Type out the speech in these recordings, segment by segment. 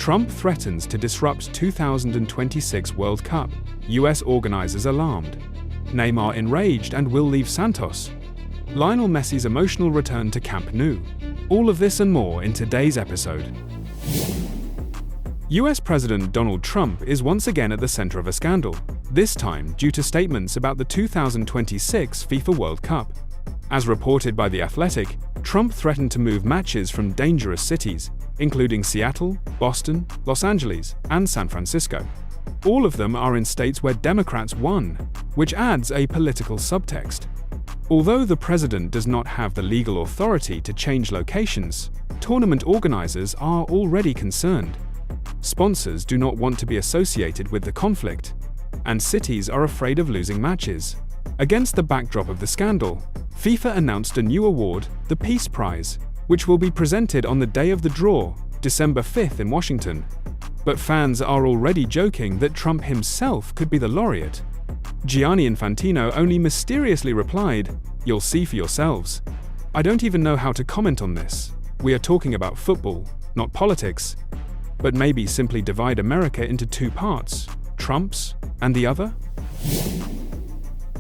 Trump threatens to disrupt 2026 World Cup. US organizers alarmed. Neymar enraged and will leave Santos. Lionel Messi's emotional return to Camp Nou. All of this and more in today's episode. US President Donald Trump is once again at the center of a scandal, this time due to statements about the 2026 FIFA World Cup. As reported by The Athletic, Trump threatened to move matches from dangerous cities, including Seattle, Boston, Los Angeles, and San Francisco. All of them are in states where Democrats won, which adds a political subtext. Although the president does not have the legal authority to change locations, tournament organizers are already concerned. Sponsors do not want to be associated with the conflict, and cities are afraid of losing matches. Against the backdrop of the scandal, FIFA announced a new award, the Peace Prize, which will be presented on the day of the draw, December 5th in Washington. But fans are already joking that Trump himself could be the laureate. Gianni Infantino only mysteriously replied, "You'll see for yourselves. I don't even know how to comment on this. We are talking about football, not politics. But maybe simply divide America into two parts, Trump's and the other?"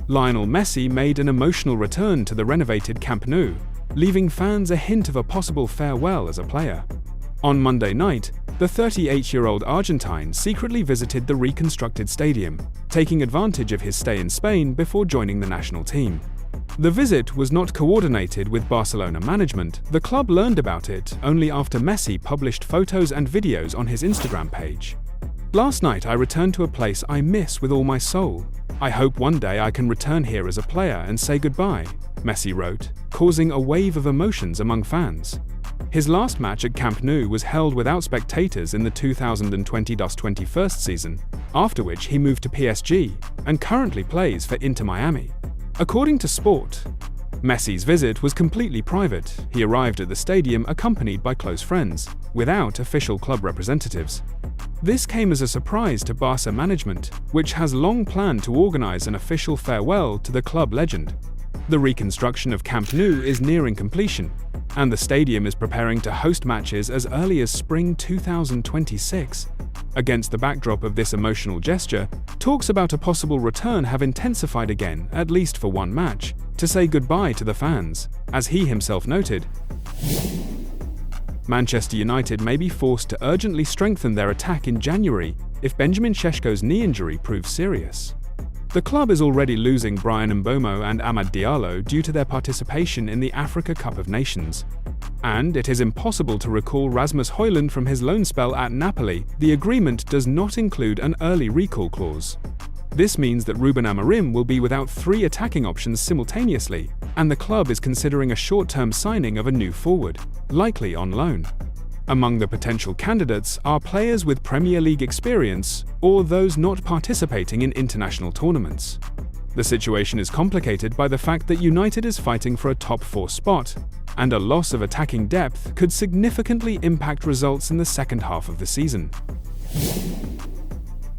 Lionel Messi made an emotional return to the renovated Camp Nou, leaving fans a hint of a possible farewell as a player. On Monday night, the 38-year-old Argentine secretly visited the reconstructed stadium, taking advantage of his stay in Spain before joining the national team. The visit was not coordinated with Barcelona management. The club learned about it only after Messi published photos and videos on his Instagram page. "Last night I returned to a place I miss with all my soul. I hope one day I can return here as a player and say goodbye," Messi wrote, causing a wave of emotions among fans. His last match at Camp Nou was held without spectators in the 2020-21 season, after which he moved to PSG and currently plays for Inter Miami. According to Sport, Messi's visit was completely private. He arrived at the stadium accompanied by close friends, without official club representatives. This came as a surprise to Barca management, which has long planned to organize an official farewell to the club legend. The reconstruction of Camp Nou is nearing completion, and the stadium is preparing to host matches as early as spring 2026. Against the backdrop of this emotional gesture, talks about a possible return have intensified again, at least for one match, to say goodbye to the fans, as he himself noted. Manchester United may be forced to urgently strengthen their attack in January if Benjamin Šeško's knee injury proves serious. The club is already losing Bryan Mbeumo and Amad Diallo due to their participation in the Africa Cup of Nations. And it is impossible to recall Rasmus Højlund from his loan spell at Napoli. The agreement does not include an early recall clause. This means that Ruben Amorim will be without three attacking options simultaneously, and the club is considering a short-term signing of a new forward, likely on loan. Among the potential candidates are players with Premier League experience or those not participating in international tournaments. The situation is complicated by the fact that United is fighting for a top 4 spot, and a loss of attacking depth could significantly impact results in the second half of the season.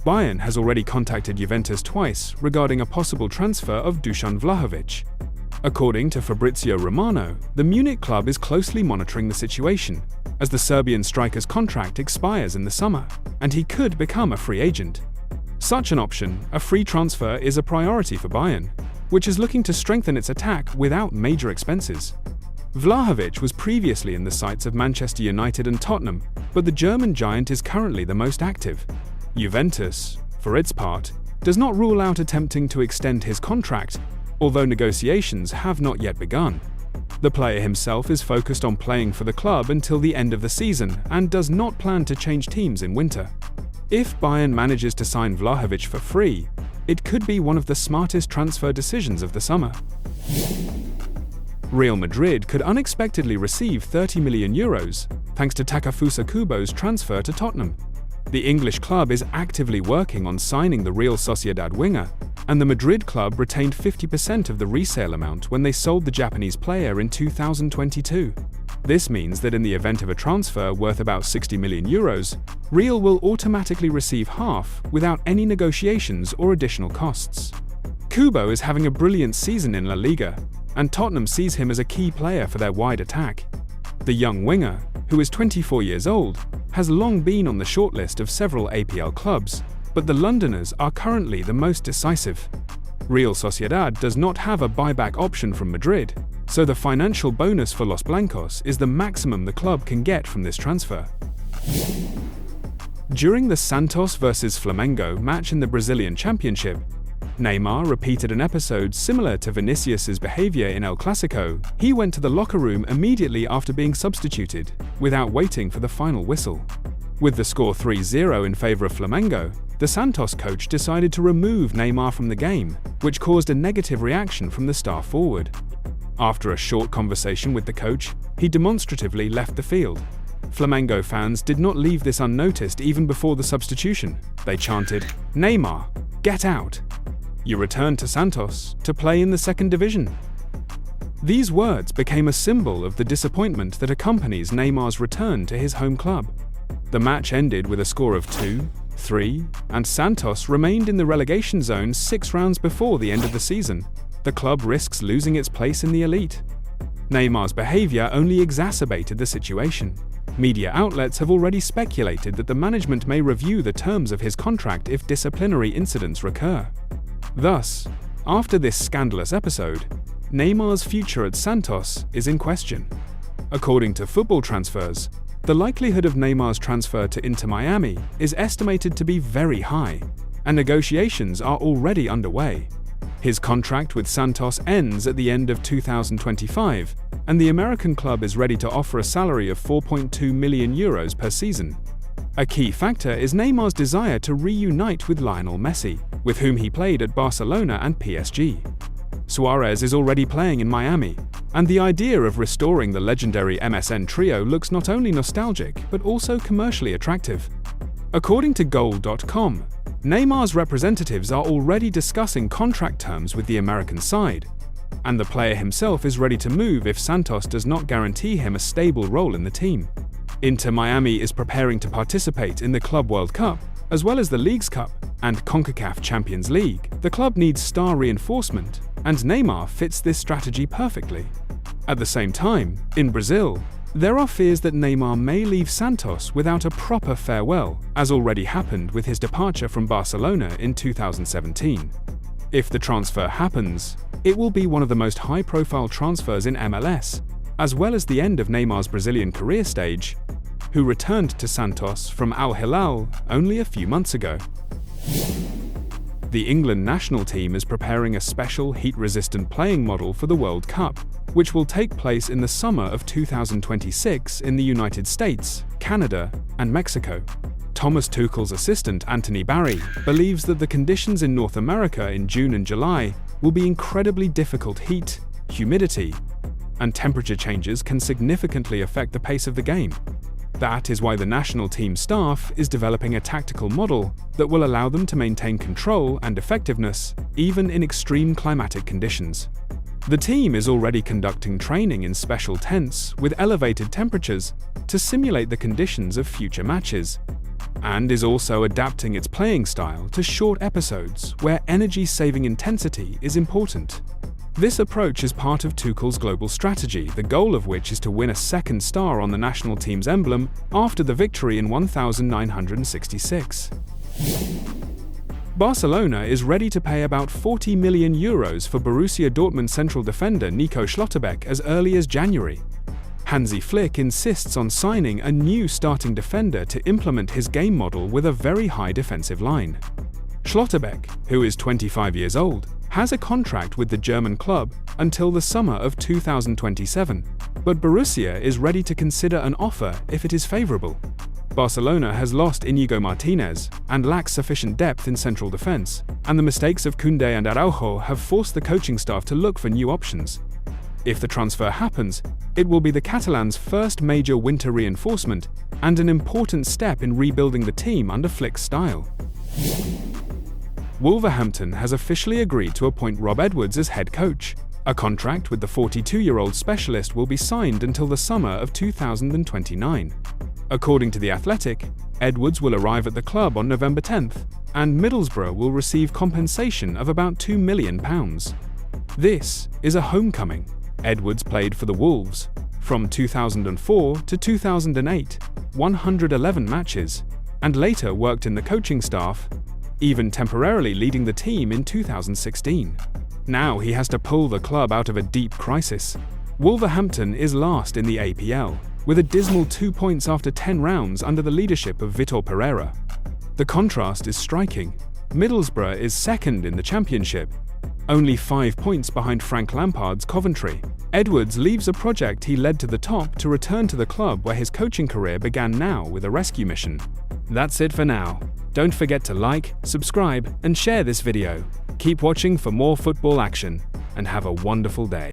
Bayern has already contacted Juventus twice regarding a possible transfer of Dusan Vlahović. According to Fabrizio Romano, the Munich club is closely monitoring the situation, as the Serbian striker's contract expires in the summer, and he could become a free agent. Such an option, a free transfer, is a priority for Bayern, which is looking to strengthen its attack without major expenses. Vlahović was previously in the sights of Manchester United and Tottenham, but the German giant is currently the most active. Juventus, for its part, does not rule out attempting to extend his contract, although negotiations have not yet begun. The player himself is focused on playing for the club until the end of the season and does not plan to change teams in winter. If Bayern manages to sign Vlahović for free, it could be one of the smartest transfer decisions of the summer. Real Madrid could unexpectedly receive €30 million thanks to Takefusa Kubo's transfer to Tottenham. The English club is actively working on signing the Real Sociedad winger, and the Madrid club retained 50% of the resale amount when they sold the Japanese player in 2022. This means that in the event of a transfer worth about €60 million, Real will automatically receive half without any negotiations or additional costs. Kubo is having a brilliant season in La Liga, and Tottenham sees him as a key player for their wide attack. The young winger, who is 24 years old, has long been on the shortlist of several APL clubs, but the Londoners are currently the most decisive. Real Sociedad does not have a buyback option from Madrid, so the financial bonus for Los Blancos is the maximum the club can get from this transfer. During the Santos vs Flamengo match in the Brazilian Championship, Neymar repeated an episode similar to Vinicius's behavior in El Clasico. He went to the locker room immediately after being substituted, without waiting for the final whistle. With the score 3-0 in favor of Flamengo, the Santos coach decided to remove Neymar from the game, which caused a negative reaction from the star forward. After a short conversation with the coach, he demonstratively left the field. Flamengo fans did not leave this unnoticed even before the substitution. They chanted, "Neymar, get out! You return to Santos to play in the second division." These words became a symbol of the disappointment that accompanies Neymar's return to his home club. The match ended with a score of 2-3, and Santos remained in the relegation zone 6 rounds before the end of the season. The club risks losing its place in the elite. Neymar's behavior only exacerbated the situation. Media outlets have already speculated that the management may review the terms of his contract if disciplinary incidents recur. Thus, after this scandalous episode, Neymar's future at Santos is in question. According to Football Transfers, the likelihood of Neymar's transfer to Inter Miami is estimated to be very high, and negotiations are already underway. His contract with Santos ends at the end of 2025, and the American club is ready to offer a salary of €4.2 million per season. A key factor is Neymar's desire to reunite with Lionel Messi, with whom he played at Barcelona and PSG. Suarez is already playing in Miami, and the idea of restoring the legendary MSN trio looks not only nostalgic but also commercially attractive. According to Goal.com, Neymar's representatives are already discussing contract terms with the American side, and the player himself is ready to move if Santos does not guarantee him a stable role in the team. Inter Miami is preparing to participate in the Club World Cup, as well as the Leagues Cup and CONCACAF Champions League. The club needs star reinforcement, and Neymar fits this strategy perfectly. At the same time, in Brazil, there are fears that Neymar may leave Santos without a proper farewell, as already happened with his departure from Barcelona in 2017. If the transfer happens, it will be one of the most high-profile transfers in MLS, as well as the end of Neymar's Brazilian career stage, who returned to Santos from Al Hilal only a few months ago. The England national team is preparing a special heat-resistant playing model for the World Cup, which will take place in the summer of 2026 in the United States, Canada, and Mexico. Thomas Tuchel's assistant Anthony Barry believes that the conditions in North America in June and July will be incredibly difficult. Heat, humidity, and temperature changes can significantly affect the pace of the game. That is why the national team staff is developing a tactical model that will allow them to maintain control and effectiveness even in extreme climatic conditions. The team is already conducting training in special tents with elevated temperatures to simulate the conditions of future matches, and is also adapting its playing style to short episodes where energy-saving intensity is important. This approach is part of Tuchel's global strategy, the goal of which is to win a second star on the national team's emblem after the victory in 1966. Barcelona is ready to pay about €40 million for Borussia Dortmund central defender Nico Schlotterbeck as early as January. Hansi Flick insists on signing a new starting defender to implement his game model with a very high defensive line. Schlotterbeck, who is 25 years old, has a contract with the German club until the summer of 2027, but Borussia is ready to consider an offer if it is favorable. Barcelona has lost Íñigo Martínez and lacks sufficient depth in central defense, and the mistakes of Koundé and Araujo have forced the coaching staff to look for new options. If the transfer happens, it will be the Catalans' first major winter reinforcement and an important step in rebuilding the team under Flick's style. Wolverhampton has officially agreed to appoint Rob Edwards as head coach. A contract with the 42-year-old specialist will be signed until the summer of 2029. According to The Athletic, Edwards will arrive at the club on November 10th, and Middlesbrough will receive compensation of about £2 million. This is a homecoming. Edwards played for the Wolves, from 2004 to 2008, 111 matches, and later worked in the coaching staff, even temporarily leading the team in 2016. Now he has to pull the club out of a deep crisis. Wolverhampton is last in the APL, with a dismal 2 points after 10 rounds under the leadership of Vitor Pereira. The contrast is striking. Middlesbrough is second in the Championship, only 5 points behind Frank Lampard's Coventry. Edwards leaves a project he led to the top to return to the club where his coaching career began, now with a rescue mission. That's it for now. Don't forget to like, subscribe, and share this video. Keep watching for more football action, and have a wonderful day.